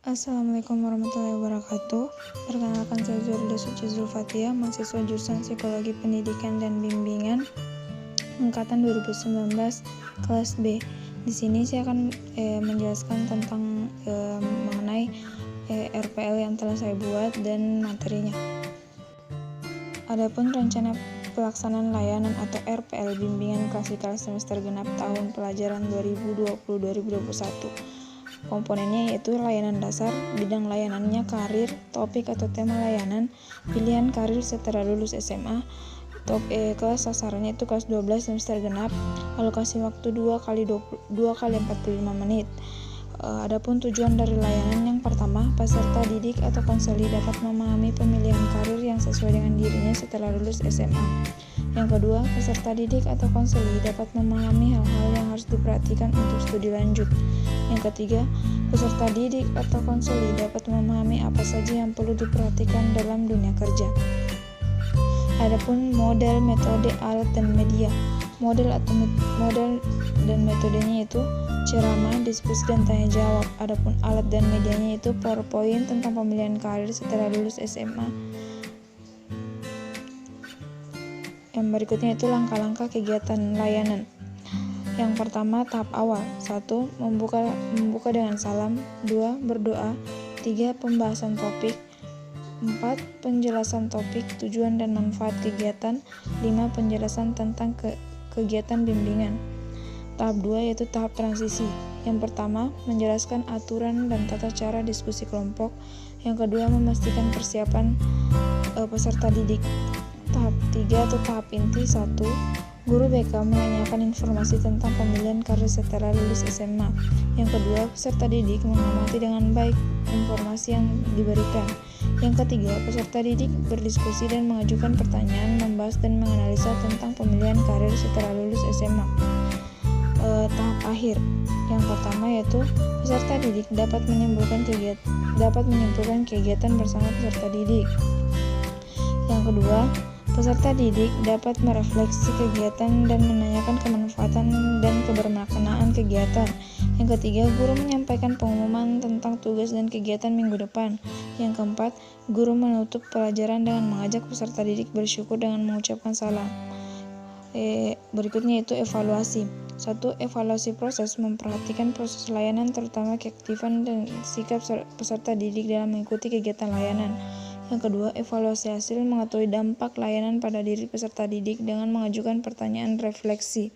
Assalamualaikum warahmatullahi wabarakatuh. Perkenalkan, saya Zurida Suci Zulfatia, mahasiswa jurusan Psikologi Pendidikan dan Bimbingan angkatan 2019 kelas B. Di sini saya akan menjelaskan tentang mengenai RPL yang telah saya buat dan materinya. Adapun rencana pelaksanaan layanan atau RPL bimbingan klasikal semester genap tahun pelajaran 2020-2021. Komponennya yaitu layanan dasar, bidang layanannya karir, topik atau tema layanan, pilihan karir setelah lulus SMA, kelas sasarannya itu kelas 12 semester genap, alokasi waktu 2 kali 45 menit. Adapun tujuan dari layanan yang pertama, peserta didik atau konseli dapat memahami pemilihan karir yang sesuai dengan dirinya setelah lulus SMA. Yang kedua, peserta didik atau konseli dapat memahami hal-hal yang harus diperhatikan untuk studi lanjut. Yang ketiga, peserta didik atau konseli dapat memahami apa saja yang perlu diperhatikan dalam dunia kerja. Adapun model, metode, alat, dan media. Model dan metodenya itu ceramah, diskusi, dan tanya jawab. Adapun alat dan medianya itu PowerPoint tentang pemilihan karir setelah lulus SMA. Yang berikutnya itu langkah-langkah kegiatan layanan. Yang pertama, tahap awal. 1. Membuka dengan salam. 2. Berdoa. 3. Pembahasan topik. 4. Penjelasan topik, tujuan dan manfaat kegiatan. 5. Penjelasan tentang kegiatan bimbingan. Tahap 2 yaitu tahap transisi. Yang pertama, menjelaskan aturan dan tata cara diskusi kelompok. Yang kedua, memastikan persiapan peserta didik. Tahap 3 atau tahap inti. 1. Guru BK menanyakan informasi tentang pemilihan karir setelah lulus SMA. Yang kedua, peserta didik mengamati dengan baik informasi yang diberikan. Yang ketiga, peserta didik berdiskusi dan mengajukan pertanyaan, membahas dan menganalisa tentang pemilihan karir setelah lulus SMA. Tahap akhir. Yang pertama yaitu peserta didik dapat menyimpulkan kegiatan bersama peserta didik. Yang kedua, peserta didik dapat merefleksi kegiatan dan menanyakan kemanfaatan dan kebermaknaan kegiatan. Yang ketiga, guru menyampaikan pengumuman tentang tugas dan kegiatan minggu depan. Yang keempat, guru menutup pelajaran dengan mengajak peserta didik bersyukur dengan mengucapkan salam. Berikutnya itu evaluasi. 1. Evaluasi proses, memperhatikan proses layanan terutama keaktifan dan sikap peserta didik dalam mengikuti kegiatan layanan. Yang kedua, evaluasi hasil, mengetahui dampak layanan pada diri peserta didik dengan mengajukan pertanyaan refleksi.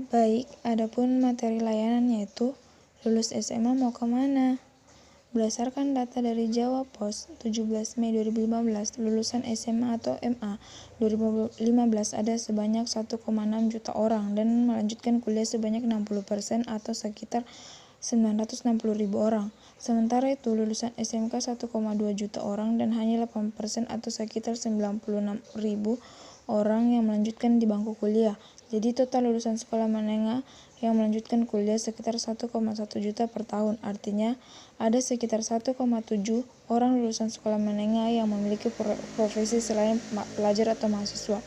Baik, adapun materi layanan yaitu lulus SMA mau kemana? Berdasarkan data dari Jawa Pos 17 Mei 2015, lulusan SMA atau MA 2015 ada sebanyak 1,6 juta orang dan melanjutkan kuliah sebanyak 60% atau sekitar 960.000 orang. Sementara itu, lulusan SMK 1,2 juta orang dan hanya 8% atau sekitar 96.000 orang yang melanjutkan di bangku kuliah. Jadi total lulusan sekolah menengah yang melanjutkan kuliah sekitar 1,1 juta per tahun. Artinya, ada sekitar 1,7 orang lulusan sekolah menengah yang memiliki profesi selain pelajar atau mahasiswa.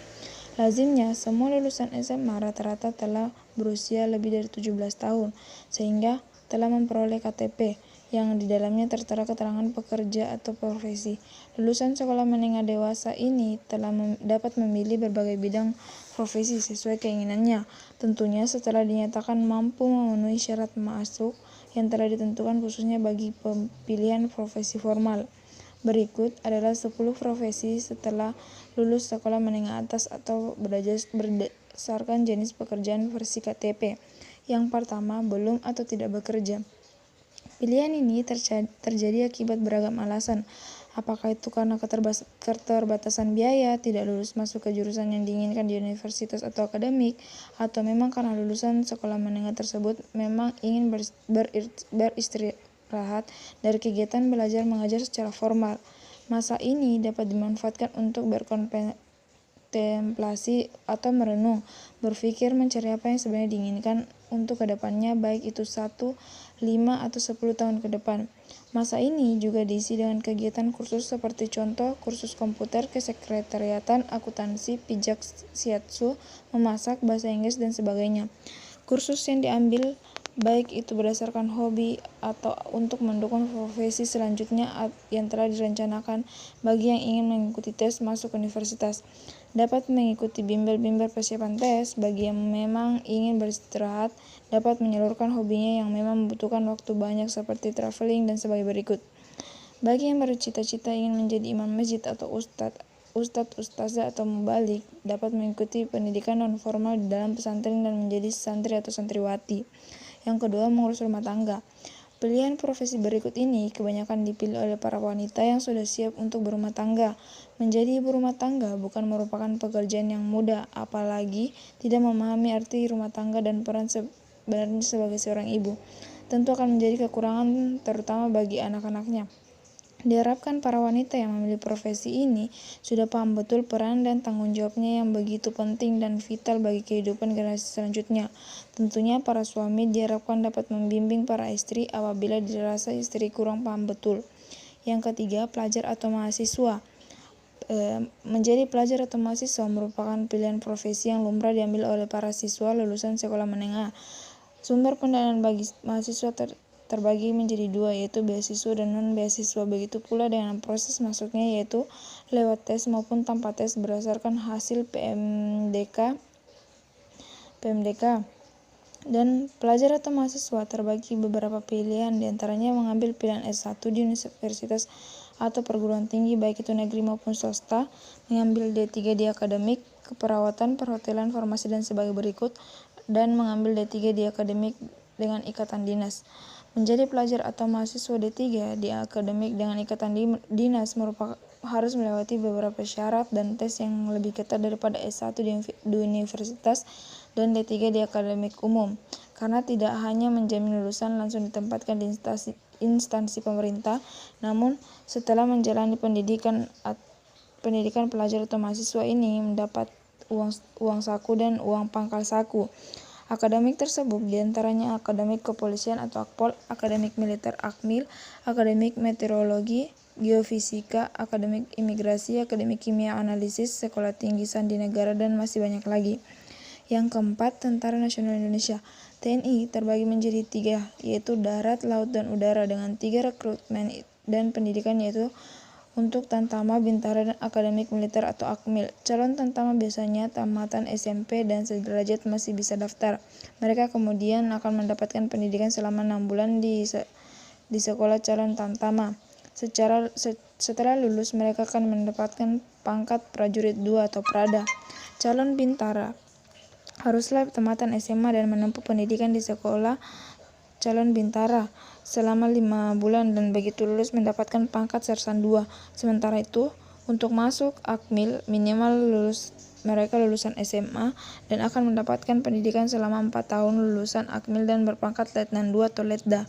Lazimnya, semua lulusan SMA rata-rata telah berusia lebih dari 17 tahun, sehingga telah memperoleh KTP yang di dalamnya tertera keterangan pekerja atau profesi. Lulusan sekolah menengah dewasa ini telah dapat memilih berbagai bidang profesi sesuai keinginannya, tentunya setelah dinyatakan mampu memenuhi syarat masuk yang telah ditentukan khususnya bagi pemilihan profesi formal. Berikut adalah 10 profesi setelah lulus sekolah menengah atas atau berdasarkan jenis pekerjaan versi KTP. Yang pertama, belum atau tidak bekerja. Pilihan ini terjadi akibat beragam alasan. Apakah itu karena keterbatasan biaya, tidak lulus masuk ke jurusan yang diinginkan di universitas atau akademik, atau memang karena lulusan sekolah menengah tersebut memang ingin beristirahat dari kegiatan belajar mengajar secara formal. Masa ini dapat dimanfaatkan untuk berkontemplasi atau merenung, berpikir mencari apa yang sebenarnya diinginkan untuk kedepannya, baik itu 1, 5, atau 10 tahun ke depan. Masa ini juga diisi dengan kegiatan kursus seperti contoh kursus komputer, kesekretariatan, akuntansi, pijak shiatsu, memasak, bahasa Inggris, dan sebagainya. Kursus yang diambil baik itu berdasarkan hobi atau untuk mendukung profesi selanjutnya yang telah direncanakan. Bagi yang ingin mengikuti tes masuk universitas, dapat mengikuti bimbel-bimbel persiapan tes. Bagi yang memang ingin beristirahat, dapat menyalurkan hobinya yang memang membutuhkan waktu banyak seperti traveling dan sebagai berikut. Bagi yang bercita-cita ingin menjadi imam masjid atau ustazah atau mubalik, dapat mengikuti pendidikan non-formal di dalam pesantren dan menjadi santri atau santriwati. Yang kedua, mengurus rumah tangga. Pilihan profesi berikut ini kebanyakan dipilih oleh para wanita yang sudah siap untuk berumah tangga. Menjadi ibu rumah tangga bukan merupakan pekerjaan yang mudah, apalagi tidak memahami arti rumah tangga dan peran sebenarnya sebagai seorang ibu. Tentu akan menjadi kekurangan terutama bagi anak-anaknya. Diharapkan para wanita yang memilih profesi ini sudah paham betul peran dan tanggung jawabnya yang begitu penting dan vital bagi kehidupan generasi selanjutnya. Tentunya para suami diharapkan dapat membimbing para istri apabila dirasa istri kurang paham betul. Yang ketiga, pelajar atau mahasiswa. Menjadi pelajar atau mahasiswa merupakan pilihan profesi yang lumrah diambil oleh para siswa lulusan sekolah menengah. Sumber pendanaan bagi mahasiswa terbagi menjadi dua, yaitu beasiswa dan non-beasiswa. Begitu pula dengan proses masuknya, yaitu lewat tes maupun tanpa tes berdasarkan hasil PMDK. Dan pelajar atau mahasiswa terbagi beberapa pilihan, diantaranya mengambil pilihan S1 di universitas atau perguruan tinggi baik itu negeri maupun swasta, mengambil D3 di akademik, keperawatan, perhotelan, farmasi dan sebagai berikut, dan mengambil D3 di akademik dengan ikatan dinas. Menjadi pelajar atau mahasiswa D3 di akademik dengan ikatan dinas harus melewati beberapa syarat dan tes yang lebih ketat daripada S1 di universitas dan D3 di akademik umum, karena tidak hanya menjamin lulusan langsung ditempatkan di instansi pemerintah, namun setelah menjalani pendidikan pelajar atau mahasiswa ini mendapat uang saku dan uang pangkal saku. Akademik tersebut diantaranya akademik kepolisian atau Akpol, akademik militer Akmil, akademik meteorologi, geofisika, akademik imigrasi, akademik kimia analisis, sekolah tinggi sandi negara, dan masih banyak lagi. Yang keempat, Tentara Nasional Indonesia. TNI terbagi menjadi 3, yaitu darat, laut, dan udara, dengan 3 rekrutmen dan pendidikan, yaitu untuk Tamtama, Bintara, dan akademik militer atau Akmil. Calon Tamtama biasanya tamatan SMP dan sederajat masih bisa daftar. Mereka kemudian akan mendapatkan pendidikan selama 6 bulan di sekolah calon Tamtama. Setelah lulus, mereka akan mendapatkan pangkat prajurit 2 atau Prada. Calon Bintara haruslah tamatan SMA dan menempuh pendidikan di sekolah calon Bintara selama 5 bulan dan begitu lulus mendapatkan pangkat sersan 2. Sementara itu, untuk masuk Akmil minimal mereka lulusan SMA dan akan mendapatkan pendidikan selama 4 tahun lulusan Akmil dan berpangkat Letnan 2 atau Letda.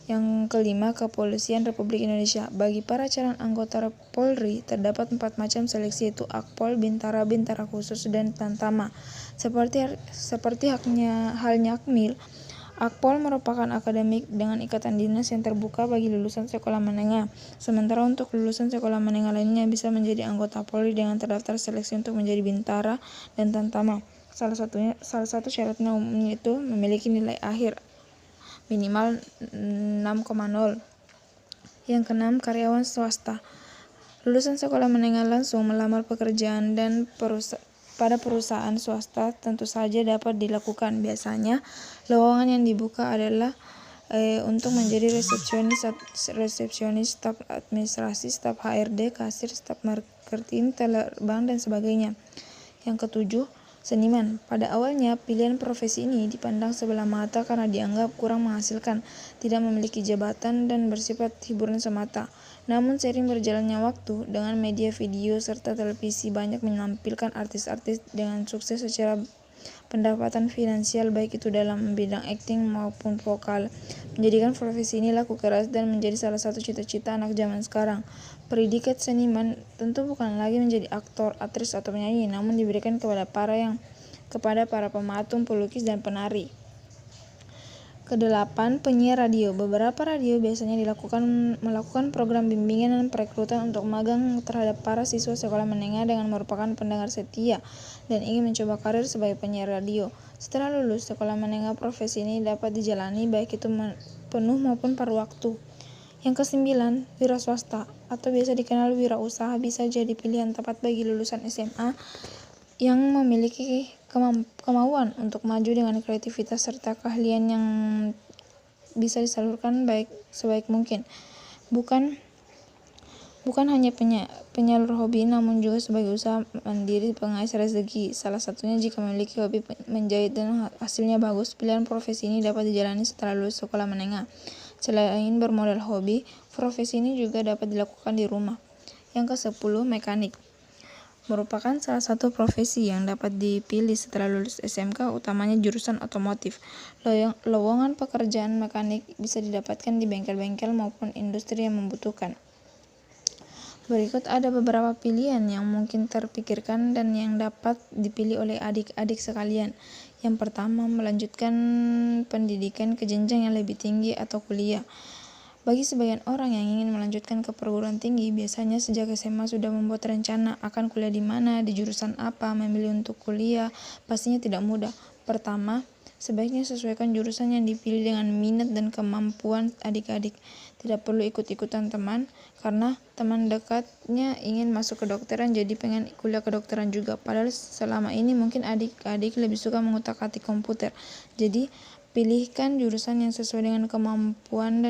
Yang kelima, Kepolisian Republik Indonesia. Bagi para calon anggota Polri terdapat 4 macam seleksi, yaitu Akpol, Bintara, Bintara Khusus, dan Tamtama. Seperti halnya Akmil, Akpol merupakan akademik dengan ikatan dinas yang terbuka bagi lulusan sekolah menengah. Sementara untuk lulusan sekolah menengah lainnya bisa menjadi anggota Polri dengan terdaftar seleksi untuk menjadi Bintara dan Tamtama. Salah satu syaratnya umumnya itu memiliki nilai akhir minimal 6,0. Yang keenam, karyawan swasta. Lulusan sekolah menengah langsung melamar pekerjaan dan pada perusahaan swasta tentu saja dapat dilakukan. Biasanya lowongan yang dibuka adalah untuk menjadi resepsionis, staf administrasi, staf HRD, kasir, staf marketing, teller bank, dan sebagainya. Yang ketujuh, seniman. Pada awalnya, pilihan profesi ini dipandang sebelah mata karena dianggap kurang menghasilkan, tidak memiliki jabatan, dan bersifat hiburan semata. Namun seiring berjalannya waktu, dengan media video serta televisi banyak menampilkan artis-artis dengan sukses secara pendapatan finansial baik itu dalam bidang akting maupun vokal, menjadikan profesi ini laku keras dan menjadi salah satu cita-cita anak zaman sekarang. Predikat seniman tentu bukan lagi menjadi aktor, aktris atau penyanyi, namun diberikan kepada para pematung, pelukis, dan penari. Kedelapan, penyiar radio. Beberapa radio biasanya melakukan program bimbingan dan perekrutan untuk magang terhadap para siswa sekolah menengah dengan merupakan pendengar setia dan ingin mencoba karir sebagai penyiar radio. Setelah lulus sekolah menengah, profesi ini dapat dijalani baik itu penuh maupun paruh waktu. Yang kesembilan, wira swasta atau biasa dikenal wirausaha bisa jadi pilihan tepat bagi lulusan SMA yang memiliki kemauan untuk maju dengan kreativitas serta keahlian yang bisa disalurkan sebaik mungkin. Bukan hanya penyalur hobi, namun juga sebagai usaha mandiri pengais rezeki. Salah satunya jika memiliki hobi menjahit dan hasilnya bagus, pilihan profesi ini dapat dijalani setelah lulus sekolah menengah. Selain bermodal hobi, profesi ini juga dapat dilakukan di rumah. Yang ke-10, mekanik. Merupakan salah satu profesi yang dapat dipilih setelah lulus SMK, utamanya jurusan otomotif. Lowongan pekerjaan mekanik bisa didapatkan di bengkel-bengkel maupun industri yang membutuhkan. Berikut ada beberapa pilihan yang mungkin terpikirkan dan yang dapat dipilih oleh adik-adik sekalian. Yang pertama, melanjutkan pendidikan ke jenjang yang lebih tinggi atau kuliah. Bagi sebagian orang yang ingin melanjutkan ke perguruan tinggi, biasanya sejak SMA sudah membuat rencana akan kuliah di mana, di jurusan apa. Memilih untuk kuliah pastinya tidak mudah. Pertama, sebaiknya sesuaikan jurusan yang dipilih dengan minat dan kemampuan adik-adik. Tidak perlu ikut-ikutan teman, karena teman dekatnya ingin masuk kedokteran jadi pengen kuliah kedokteran juga. Padahal selama ini mungkin adik-adik lebih suka mengutak-atik komputer. Jadi pilihkan jurusan yang sesuai dengan kemampuan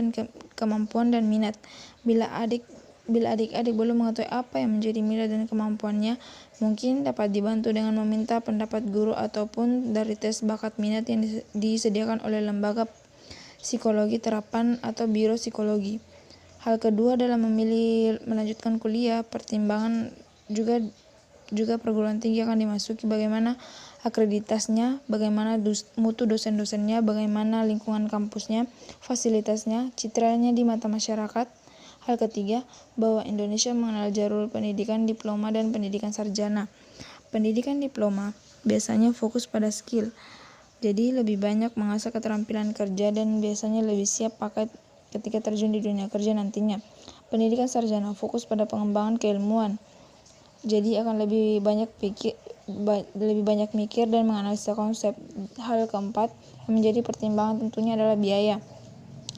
dan minat. Bila adik-adik belum mengetahui apa yang menjadi minat dan kemampuannya, mungkin dapat dibantu dengan meminta pendapat guru ataupun dari tes bakat minat yang disediakan oleh lembaga psikologi terapan atau biro psikologi. Hal kedua dalam memilih melanjutkan kuliah, pertimbangan juga perguruan tinggi akan dimasuki, bagaimana akreditasnya, bagaimana mutu dosen-dosennya, bagaimana lingkungan kampusnya, fasilitasnya, citranya di mata masyarakat. Hal ketiga, bahwa Indonesia mengenal jalur pendidikan diploma dan pendidikan sarjana. Pendidikan diploma biasanya fokus pada skill, jadi lebih banyak mengasah keterampilan kerja dan biasanya lebih siap pakai ketika terjun di dunia kerja nantinya. Pendidikan sarjana fokus pada pengembangan keilmuan, jadi akan lebih banyak mikir dan menganalisa konsep. Hal keempat yang menjadi pertimbangan tentunya adalah biaya.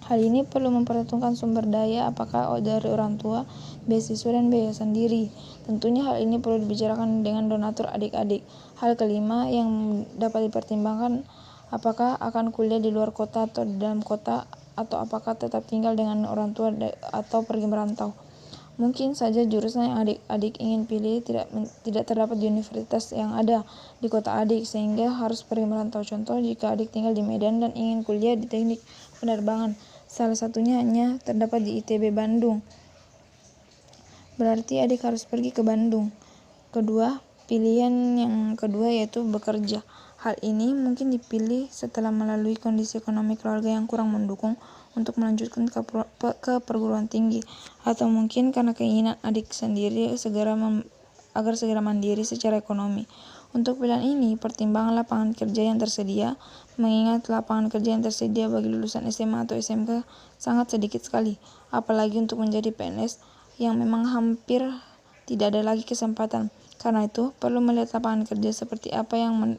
Hal ini perlu memperhitungkan sumber daya, apakah dari orang tua, beasiswa, dan biaya sendiri. Tentunya hal ini perlu dibicarakan dengan donatur adik-adik. Hal kelima yang dapat dipertimbangkan, apakah akan kuliah di luar kota atau di dalam kota, atau apakah tetap tinggal dengan orang tua atau pergi merantau. Mungkin saja jurusan yang adik-adik ingin pilih tidak terdapat di universitas yang ada di kota adik, sehingga harus pergi merantau. Contoh, jika adik tinggal di Medan dan ingin kuliah di teknik penerbangan, salah satunya hanya terdapat di ITB Bandung, berarti adik harus pergi ke Bandung. Pilihan yang kedua yaitu bekerja. Hal ini mungkin dipilih setelah melalui kondisi ekonomi keluarga yang kurang mendukung untuk melanjutkan ke perguruan tinggi, atau mungkin karena keinginan adik sendiri agar segera mandiri secara ekonomi. Untuk pilihan ini, pertimbangan lapangan kerja yang tersedia, mengingat lapangan kerja yang tersedia bagi lulusan SMA atau SMK sangat sedikit sekali, apalagi untuk menjadi PNS yang memang hampir tidak ada lagi kesempatan. Karena itu, perlu melihat lapangan kerja seperti apa yang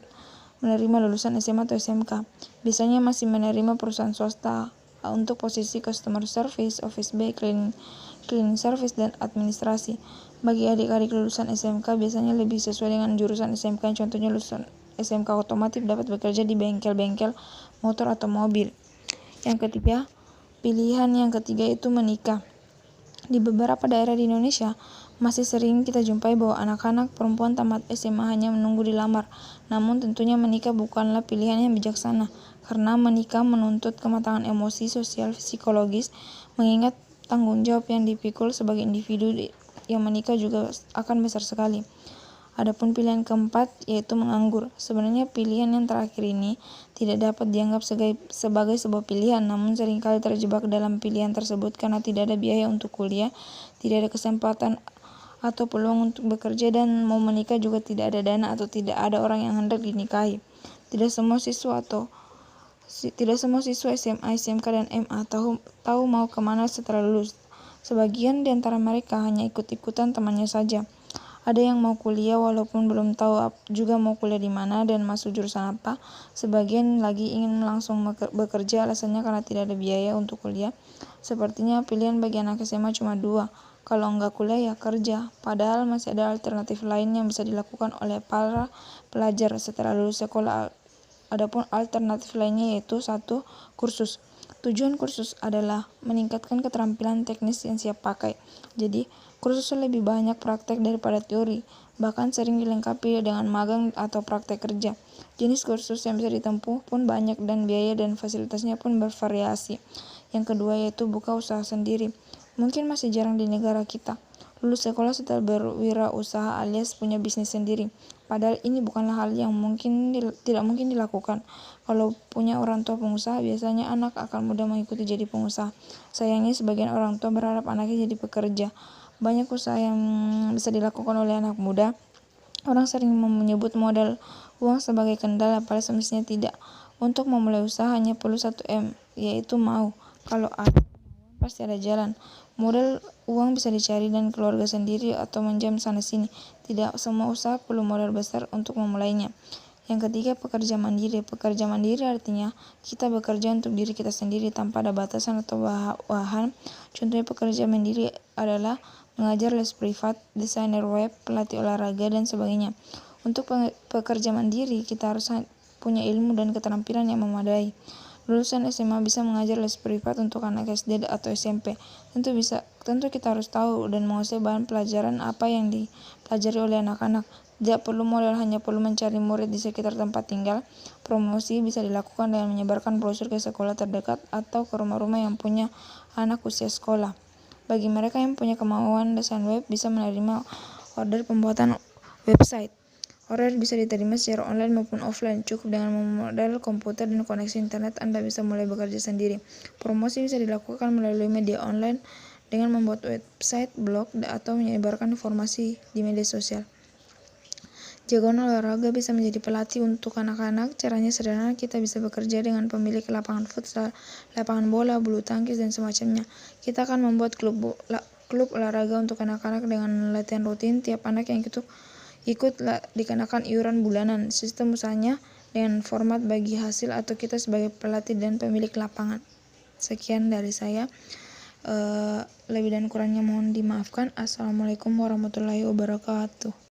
menerima lulusan SMA atau SMK. Biasanya masih menerima perusahaan swasta untuk posisi customer service, office boy, cleaning service, dan administrasi. Bagi adik-adik lulusan SMK biasanya lebih sesuai dengan jurusan SMK. Contohnya lulusan SMK otomotif dapat bekerja di bengkel-bengkel motor atau mobil. Pilihan yang ketiga itu menikah. Di beberapa daerah di Indonesia, masih sering kita jumpai bahwa anak-anak perempuan tamat SMA hanya menunggu dilamar. Namun tentunya menikah bukanlah pilihan yang bijaksana, karena menikah menuntut kematangan emosi, sosial, psikologis, mengingat tanggung jawab yang dipikul sebagai individu yang menikah juga akan besar sekali. Adapun pilihan keempat yaitu menganggur. Sebenarnya pilihan yang terakhir ini tidak dapat dianggap sebagai sebuah pilihan, namun seringkali terjebak dalam pilihan tersebut karena tidak ada biaya untuk kuliah, tidak ada kesempatan atau peluang untuk bekerja, dan mau menikah juga tidak ada dana atau tidak ada orang yang hendak dinikahi. Tidak semua siswa atau Tidak semua siswa SMA, SMK, dan MA tahu mau kemana setelah lulus. Sebagian di antara mereka hanya ikut-ikutan temannya saja. Ada yang mau kuliah walaupun belum tahu juga mau kuliah di mana dan masuk jurusan apa. Sebagian lagi ingin langsung bekerja, alasannya karena tidak ada biaya untuk kuliah. Sepertinya pilihan bagi anak SMA cuma dua, kalau enggak kuliah ya kerja. Padahal masih ada alternatif lain yang bisa dilakukan oleh para pelajar setelah lulus sekolah. Adapun alternatif lainnya yaitu 1. Kursus. Tujuan kursus adalah meningkatkan keterampilan teknis yang siap pakai. Jadi, kursus lebih banyak praktek daripada teori, bahkan sering dilengkapi dengan magang atau praktek kerja. Jenis kursus yang bisa ditempuh pun banyak dan biaya dan fasilitasnya pun bervariasi. Yang kedua yaitu buka usaha sendiri. Mungkin masih jarang di negara kita. Lulus sekolah setelah berwirausaha alias punya bisnis sendiri. Padahal ini bukanlah hal yang tidak mungkin dilakukan. Kalau punya orang tua pengusaha, biasanya anak akan mudah mengikuti jadi pengusaha. Sayangnya sebagian orang tua berharap anaknya jadi pekerja. Banyak usaha yang bisa dilakukan oleh anak muda. Orang sering menyebut modal uang sebagai kendala, padahal semestinya tidak. Untuk memulai usaha hanya perlu 1M, yaitu mau. Kalau ada kemauan, pasti ada jalan. Modal uang bisa dicari dan keluarga sendiri atau menjam sana-sini. Tidak semua usaha perlu modal besar untuk memulainya. Yang ketiga, pekerja mandiri. Pekerja mandiri artinya kita bekerja untuk diri kita sendiri tanpa ada batasan atau bahan. Contohnya pekerja mandiri adalah mengajar les privat, desainer web, pelatih olahraga, dan sebagainya. Untuk pekerja mandiri, kita harus punya ilmu dan keterampilan yang memadai. Lulusan SMA bisa mengajar les privat untuk anak SD atau SMP. Tentu kita harus tahu dan menguasai bahan pelajaran apa yang dipelajari oleh anak-anak. Tidak perlu modal, hanya perlu mencari murid di sekitar tempat tinggal. Promosi bisa dilakukan dengan menyebarkan brosur ke sekolah terdekat atau ke rumah-rumah yang punya anak usia sekolah. Bagi mereka yang punya kemauan desain web, bisa menerima order pembuatan website. Order bisa diterima secara online maupun offline. Cukup dengan memodal komputer dan koneksi internet, Anda bisa mulai bekerja sendiri. Promosi bisa dilakukan melalui media online dengan membuat website, blog, atau menyebarkan informasi di media sosial. Jagoan olahraga bisa menjadi pelatih untuk anak-anak. Caranya sederhana, kita bisa bekerja dengan pemilik lapangan futsal, lapangan bola, bulu tangkis, dan semacamnya. Kita akan membuat klub olahraga untuk anak-anak dengan latihan rutin. Tiap anak yang ikut dikenakan iuran bulanan. Sistem usahanya dengan format bagi hasil atau kita sebagai pelatih dan pemilik lapangan. Sekian dari saya. Lebih dan kurangnya mohon dimaafkan. Assalamualaikum warahmatullahi wabarakatuh.